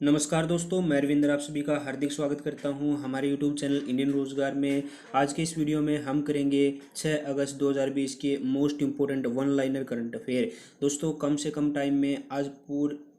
नमस्कार दोस्तों, मैं रविंद्र आप सभी का हार्दिक स्वागत करता हूं हमारे यूट्यूब चैनल इंडियन रोजगार में। आज के इस वीडियो में हम करेंगे 6 अगस्त 2020 के most important one liner current affair. दोस्तों, कम से कम टाइम में आज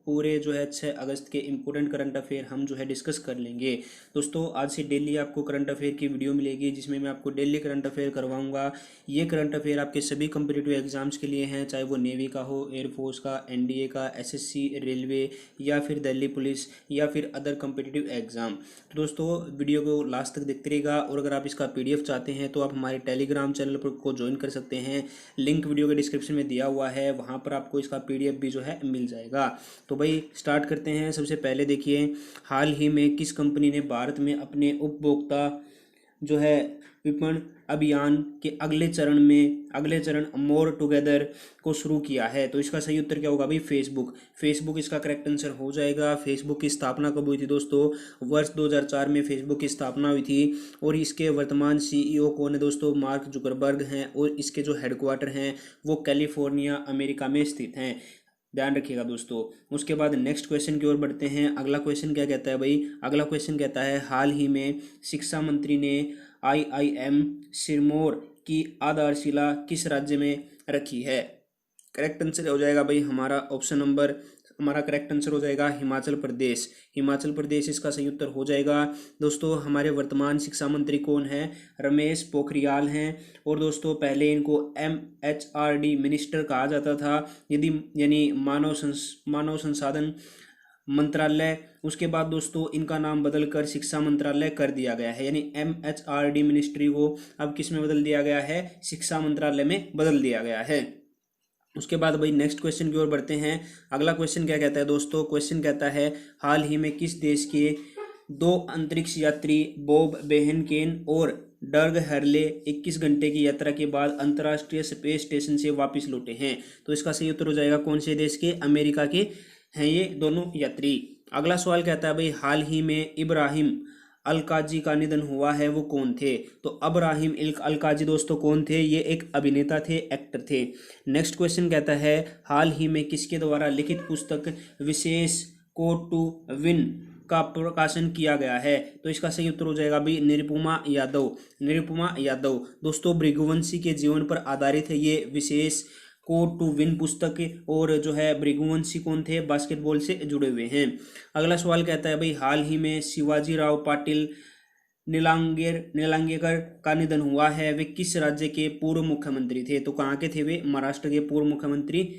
पूरे जो है 6 अगस्त के इम्पोर्टेंट करंट अफेयर हम जो है डिस्कस कर लेंगे। दोस्तों, आज से डेली आपको करंट अफेयर की वीडियो मिलेगी जिसमें मैं आपको डेली करंट अफेयर करवाऊंगा। ये करंट अफेयर आपके सभी कम्पिटिटिव एग्जाम्स के लिए हैं, चाहे वो नेवी का हो, एयरफोर्स का, एनडीए का, एसएससी, रेलवे या फिर दिल्ली पुलिस या फिर अदर कम्पिटिटिव एग्जाम। तो दोस्तों, वीडियो को लास्ट तक देखते रहिएगा और अगर आप इसका पीडीएफ चाहते हैं तो आप हमारे टेलीग्राम चैनल को ज्वाइन कर सकते हैं। लिंक वीडियो के डिस्क्रिप्शन में दिया हुआ है, वहाँ पर आपको इसका पीडीएफ भी जो है मिल जाएगा। तो भाई स्टार्ट करते हैं। सबसे पहले देखिए, हाल ही में किस कंपनी ने भारत में अपने उपभोक्ता जो है विपणन अभियान के अगले चरण मोर टुगेदर को शुरू किया है? तो इसका सही उत्तर क्या होगा भाई? फेसबुक इसका करेक्ट आंसर हो जाएगा। फेसबुक की स्थापना कब हुई थी दोस्तों? वर्ष 2004 में फेसबुक की स्थापना हुई थी और इसके वर्तमान सीईओ कौन है दोस्तों? मार्क जुकरबर्ग हैं और इसके जो हेडक्वार्टर हैं वो कैलिफोर्निया अमेरिका में स्थित हैं। ध्यान रखिएगा दोस्तों। उसके बाद नेक्स्ट क्वेश्चन की ओर बढ़ते हैं। अगला क्वेश्चन क्या कहता है भाई? अगला क्वेश्चन कहता है, हाल ही में शिक्षा मंत्री ने आईआईएम सिरमौर की आधारशिला किस राज्य में रखी है? करेक्ट आंसर हो जाएगा भाई हमारा करेक्ट आंसर हो जाएगा हिमाचल प्रदेश। हिमाचल प्रदेश इसका सही उत्तर हो जाएगा। दोस्तों, हमारे वर्तमान शिक्षा मंत्री कौन है? रमेश पोखरियाल हैं। और दोस्तों, पहले इनको MHRD मिनिस्टर कहा जाता था, यदि यानी मानव संसाधन मंत्रालय। उसके बाद दोस्तों इनका नाम बदलकर शिक्षा मंत्रालय कर दिया गया है, यानी MHRD मिनिस्ट्री को अब किस में बदल दिया गया है? शिक्षा मंत्रालय में बदल दिया गया है। उसके बाद भाई नेक्स्ट क्वेश्चन की ओर बढ़ते हैं। अगला क्वेश्चन क्या कहता है दोस्तों? क्वेश्चन कहता है, हाल ही में किस देश के 2 अंतरिक्ष यात्री बॉब बेहनकेन और डर्ग हर्ले 21 घंटे की यात्रा के बाद अंतर्राष्ट्रीय स्पेस स्टेशन से वापस लौटे हैं? तो इसका सही उत्तर हो जाएगा कौन से देश के? अमेरिका के हैं ये दोनों यात्री। अगला सवाल कहता है भाई, हाल ही में इब्राहिम अलकाजी का निधन हुआ है, वो कौन थे? तो अब्राहिम अलकाजी दोस्तों कौन थे? ये एक अभिनेता थे, एक्टर थे। नेक्स्ट क्वेश्चन कहता है, हाल ही में किसके द्वारा लिखित पुस्तक विशेष कोड टू विन का प्रकाशन किया गया है? तो इसका सही उत्तर हो जाएगा भाई निरुपमा यादव। दोस्तों, भृगुवंशी के जीवन पर आधारित है ये विशेष कोड टू विन पुस्तक। और जो है भृगुवंशी कौन थे? बास्केटबॉल से जुड़े हुए हैं। अगला सवाल कहता है भाई, हाल ही में शिवाजी राव पाटिल नीलांगेकर का निधन हुआ है, वे किस राज्य के पूर्व मुख्यमंत्री थे? तो कहाँ के थे वे? महाराष्ट्र के पूर्व मुख्यमंत्री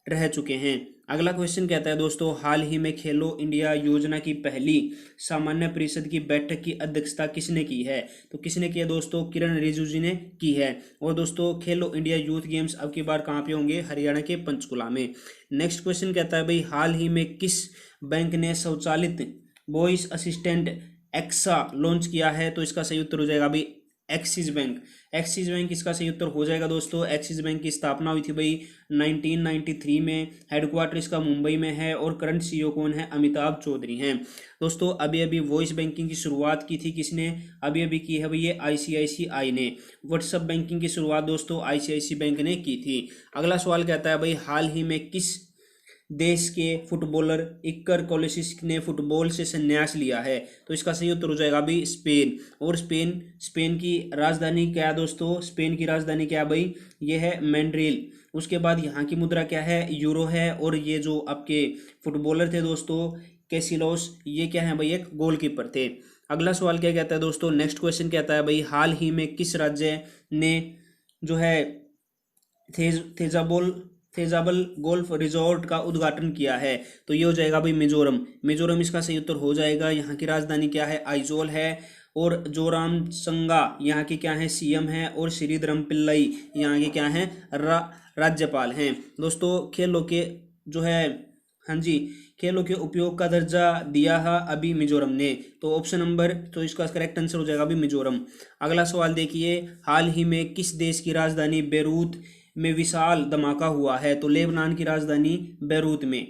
रह चुके हैं। अगला क्वेश्चन कहता है दोस्तों, हाल ही में खेलो इंडिया योजना की पहली सामान्य परिषद की बैठक की अध्यक्षता किसने की है? तो किसने की है दोस्तों? किरण रिजिजू जी ने की है। और दोस्तों, खेलो इंडिया यूथ गेम्स अब की बार कहाँ पे होंगे? हरियाणा के पंचकुला में। नेक्स्ट क्वेश्चन कहता है भाई, हाल ही में किस बैंक ने स्वचालित वॉइस असिस्टेंट एक्सा लॉन्च किया है? तो इसका सही उत्तर हो जाएगा भाई एक्सिस बैंक इसका सही उत्तर हो जाएगा दोस्तों। एक्सिस बैंक की स्थापना हुई थी भाई 1993 में। हेडक्वार्टर इसका मुंबई में है और करंट सीईओ कौन है? अमिताभ चौधरी हैं। दोस्तों, अभी वॉइस बैंकिंग की शुरुआत की थी किसने? अभी की है भाई ये ICICI ने। व्हाट्सएप बैंकिंग की शुरुआत दोस्तों ICICI बैंक ने की थी। अगला सवाल कहता है भाई, हाल ही में किस देश के फुटबॉलर इकर कोलिसिस ने फुटबॉल से संन्यास लिया है? तो इसका सही उत्तर हो जाएगा भाई स्पेन। और स्पेन की राजधानी क्या है दोस्तों? स्पेन की राजधानी क्या है भाई? ये है मैड्रिड। उसके बाद यहाँ की मुद्रा क्या है? यूरो है। और ये जो आपके फुटबॉलर थे दोस्तों कैसिलोस, ये क्या है भाई? एक गोलकीपर थे। अगला सवाल क्या कहता है दोस्तों? नेक्स्ट क्वेश्चन कहता है भाई, हाल ही में किस राज्य ने जो है थेजाबल गोल्फ रिजॉर्ट का उद्घाटन किया है? तो ये हो जाएगा भाई मिजोरम इसका सही उत्तर हो जाएगा। यहाँ की राजधानी क्या है? आइजोल है। और जोराम संगा यहाँ की क्या है? CM है। और श्रीधरम पिल्लई यहाँ के क्या है? राज्यपाल हैं। दोस्तों, खेलों के जो है हाँ जी खेलों के उपयोग का दर्जा दिया है अभी मिजोरम ने। तो ऑप्शन नंबर, तो इसका करेक्ट आंसर हो जाएगा अभी मिजोरम। अगला सवाल देखिए, हाल ही में किस देश की राजधानी बेरूत में विशाल धमाका हुआ है? तो लेबनान की राजधानी बेरूत में।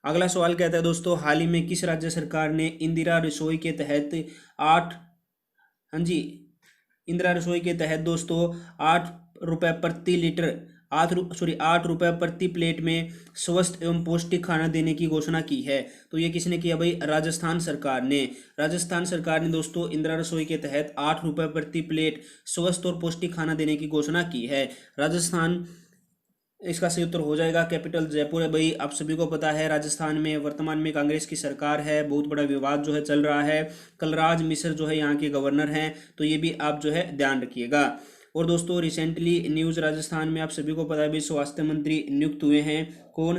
अगला सवाल कहता है दोस्तों, हाल ही में किस राज्य सरकार ने इंदिरा रसोई के तहत 8 हाँ जी इंदिरा रसोई के तहत दोस्तों 8 रुपए प्रति लीटर 8 रुपये प्रति प्लेट में स्वस्थ एवं पौष्टिक खाना देने की घोषणा की है। तो ये किसने किया भाई? राजस्थान सरकार ने। राजस्थान सरकार ने दोस्तों इंदिरा रसोई के तहत 8 रुपये प्रति प्लेट स्वस्थ और पौष्टिक खाना देने की घोषणा की है। राजस्थान, इसका सही उत्तर हो जाएगा कैपिटल जयपुर है भाई। आप सभी को पता है राजस्थान में वर्तमान में कांग्रेस की सरकार है, बहुत बड़ा विवाद जो है चल रहा है। कलराज मिश्र जो है यहाँ के गवर्नर हैं, तो ये भी आप जो है ध्यान रखिएगा। और दोस्तों रिसेंटली न्यूज़ राजस्थान में आप सभी को पता है भाई स्वास्थ्य मंत्री नियुक्त हुए हैं। कौन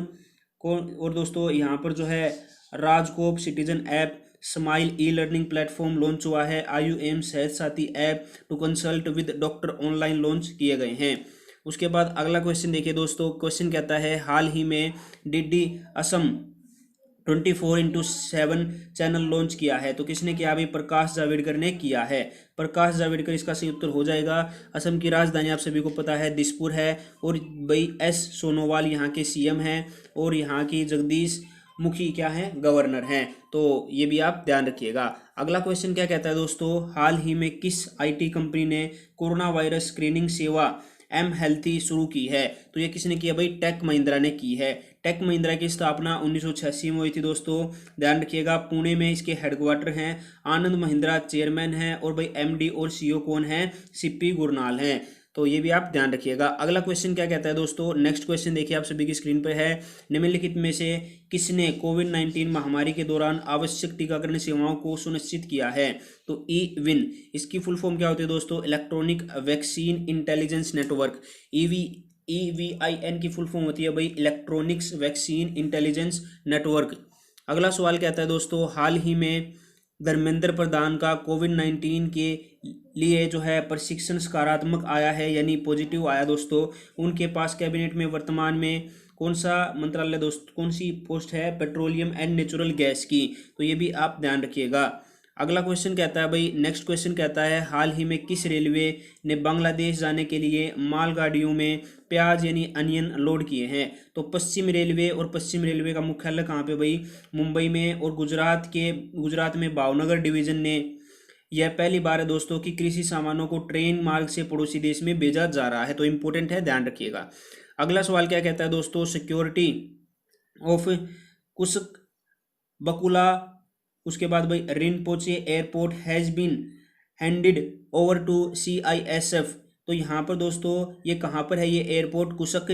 कौन? और दोस्तों यहाँ पर जो है RajCop citizen app, SMILE e learning platform launch हुआ है। IUM Sehat Sathi app to consult with doctor online launch किए गए हैं। उसके बाद अगला क्वेश्चन देखिए दोस्तों, क्वेश्चन कहता है हाल ही में DD असम 24/7 चैनल लॉन्च किया है। तो किसने किया भाई? प्रकाश जावड़ेकर ने किया है। प्रकाश जावड़ेकर, इसका सही उत्तर हो जाएगा। असम की राजधानी आप सभी को पता है दिसपुर है, और भाई S सोनोवाल यहाँ के CM हैं, और यहाँ की जगदीश मुखी क्या है? गवर्नर हैं। तो ये भी आप ध्यान रखिएगा। अगला क्वेश्चन क्या कहता है दोस्तों, हाल ही में किस IT कंपनी ने कोरोना वायरस स्क्रीनिंग सेवा mHealthy शुरू की है? तो ये किसने किया भाई? टेक महिंद्रा ने की है। टेक महिंद्रा की स्थापना 1986 में हुई थी दोस्तों, ध्यान रखिएगा। पुणे में इसके हेडक्वार्टर हैं। आनंद महिंद्रा चेयरमैन हैं, और भाई MD और CEO कौन है? CP गुरनाल हैं। तो ये भी आप ध्यान रखिएगा। अगला क्वेश्चन क्या कहता है दोस्तों, नेक्स्ट क्वेश्चन देखिए आप सभी की स्क्रीन पर है। निम्नलिखित में से किसने कोविड-19 महामारी के दौरान आवश्यक टीकाकरण सेवाओं को सुनिश्चित किया है? तो E-WIN, इसकी फुल फॉर्म क्या होती है दोस्तों? Electronic vaccine intelligence network. EVIN की फुल फॉर्म होती है भाई इलेक्ट्रॉनिक्स वैक्सीन इंटेलिजेंस नेटवर्क। अगला सवाल कहता है दोस्तों, हाल ही में धर्मेंद्र प्रधान का कोविड-19 के लिए जो है प्रशिक्षण सकारात्मक आया है, यानी पॉजिटिव आया दोस्तों। उनके पास कैबिनेट में वर्तमान में कौन सा मंत्रालय दोस्तों, कौन सी पोस्ट है? पेट्रोलियम एंड नेचुरल गैस की। तो ये भी आप ध्यान रखिएगा। अगला क्वेश्चन कहता है भाई, नेक्स्ट क्वेश्चन कहता है हाल ही में किस रेलवे ने बांग्लादेश जाने के लिए मालगाड़ियों में प्याज यानी अनियन लोड किए हैं? तो पश्चिम रेलवे, और पश्चिम रेलवे का मुख्यालय कहाँ पे भाई? मुंबई में। और गुजरात में भावनगर डिवीजन ने, यह पहली बार है दोस्तों कि कृषि सामानों को ट्रेन मार्ग से पड़ोसी देश में भेजा जा रहा है। तो इंपॉर्टेंट है, ध्यान रखिएगा। अगला सवाल क्या कहता है दोस्तों, सिक्योरिटी ऑफ कुशक बकुला, उसके बाद भाई Rinpoche airport has been handed over to CISF। तो यहाँ पर दोस्तों ये कहाँ पर है? ये एयरपोर्ट कुशक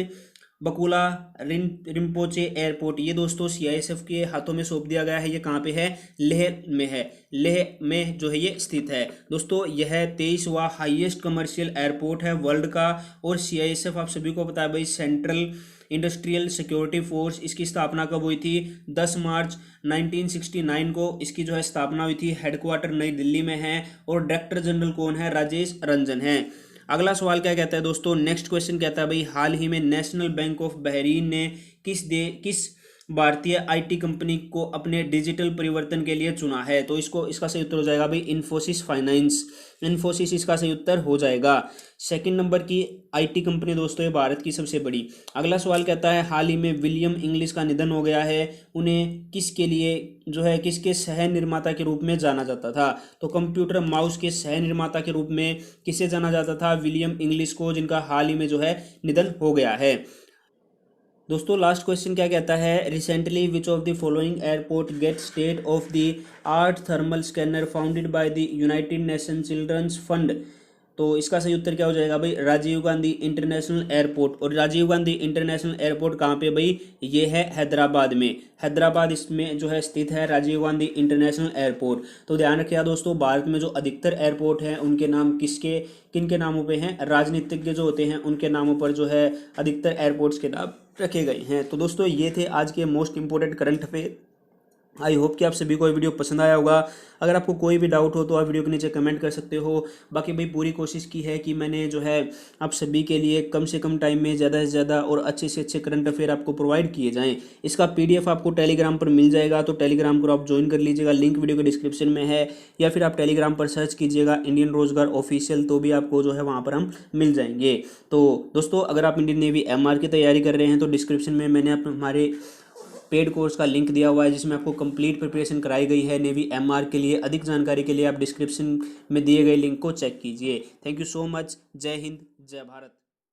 बकुला रिम्पोचे एयरपोर्ट, ये दोस्तों CISF के हाथों में सौंप दिया गया है। ये कहाँ पे है? लेह में है। लेह में जो है ये स्थित है दोस्तों। यह 23वां हाईएस्ट कमर्शियल एयरपोर्ट है वर्ल्ड का। और CISF आप सभी को पता है भाई सेंट्रल इंडस्ट्रियल सिक्योरिटी फोर्स, इसकी स्थापना कब हुई थी? 10 मार्च 1969 को इसकी जो है स्थापना हुई थी। हेडक्वार्टर नई दिल्ली में है, और डायरेक्टर जनरल कौन है? राजेश रंजन है। अगला सवाल क्या कहता है दोस्तों, नेक्स्ट क्वेश्चन कहता है भाई हाल ही में नेशनल बैंक ऑफ बहरीन ने किस भारतीय IT कंपनी को अपने डिजिटल परिवर्तन के लिए चुना है? तो इसका सही उत्तर हो जाएगा भाई इन्फोसिस फाइनेंस। इन्फोसिस इसका सही उत्तर हो जाएगा। सेकंड नंबर की IT कंपनी दोस्तों ये भारत की सबसे बड़ी। अगला सवाल कहता है हाल ही में विलियम इंग्लिश का निधन हो गया है। उन्हें किसके लिए जो है किसके सह निर्माता के रूप में जाना जाता था? तो कंप्यूटर माउस के सह निर्माता के रूप में किसे जाना जाता था? विलियम इंग्लिश को, जिनका हाल ही में जो है निधन हो गया है। दोस्तों लास्ट क्वेश्चन क्या कहता है, recently which of the following airport get state of the art thermal scanner founded by the United Nation Children's Fund. तो इसका सही उत्तर क्या हो जाएगा भाई? Rajiv Gandhi international airport. और राजीव गांधी इंटरनेशनल एयरपोर्ट कहाँ पे भाई? ये है हैदराबाद में। हैदराबाद इसमें जो है स्थित है राजीव गांधी इंटरनेशनल एयरपोर्ट। तो ध्यान रखिएगा दोस्तों, भारत में जो अधिकतर एयरपोर्ट हैं उनके नाम किन के नामों पे हैं? राजनीतिज्ञ जो होते हैं उनके नामों पर जो है अधिकतर एयरपोर्ट्स के नाम रखे गए हैं। तो दोस्तों ये थे आज के most important current affair. I hope कि आप सभी को ये वीडियो पसंद आया होगा। अगर आपको कोई भी डाउट हो तो आप वीडियो के नीचे कमेंट कर सकते हो। बाकी भाई पूरी कोशिश की है कि मैंने जो है आप सभी के लिए कम से कम टाइम में ज़्यादा से ज़्यादा और अच्छे से अच्छे करंट अफेयर आपको प्रोवाइड किए जाएं। इसका PDF आपको टेलीग्राम पर मिल जाएगा, तो टेलीग्राम को आप ज्वाइन कर लीजिएगा। लिंक वीडियो के डिस्क्रिप्शन में है, या फिर आप टेलीग्राम पर सर्च कीजिएगा इंडियन रोजगार ऑफिशियल, तो भी आपको जो है वहाँ पर हम मिल जाएंगे। तो दोस्तों अगर आप इंडियन नेवी MR की तैयारी कर रहे हैं तो डिस्क्रिप्शन में मैंने हमारे पेड कोर्स का लिंक दिया हुआ है, जिसमें आपको कंप्लीट प्रिपरेशन कराई गई है नेवी MR के लिए। अधिक जानकारी के लिए आप डिस्क्रिप्शन में दिए गए लिंक को चेक कीजिए। Thank you so much. जय हिंद, जय भारत।